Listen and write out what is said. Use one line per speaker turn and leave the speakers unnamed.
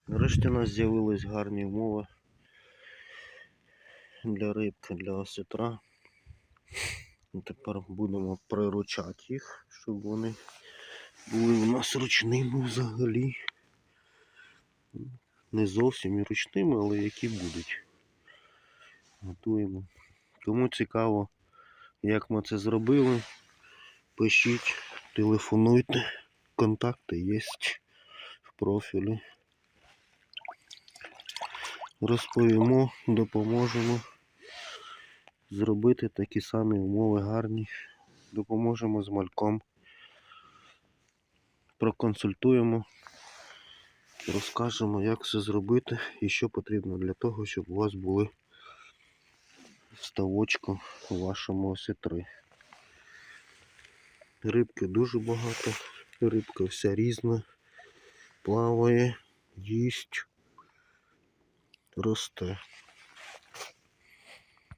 Нарешті у нас з'явились гарні умови для рибки, для осетра. Тепер будемо приручати їх, щоб вони були у нас ручними взагалі. Не зовсім і ручними, але які будуть. Готуємо. Кому цікаво, як ми це зробили, пишіть, телефонуйте, контакти є в профілі. Розповімо, допоможемо зробити такі самі умови гарні. Допоможемо з мальком. Проконсультуємо, розкажемо, як все зробити і що потрібно для того, щоб у вас були в ставочку у вашому осетри. Рибки дуже багато, рибка вся різна, плаває, їсть, росте.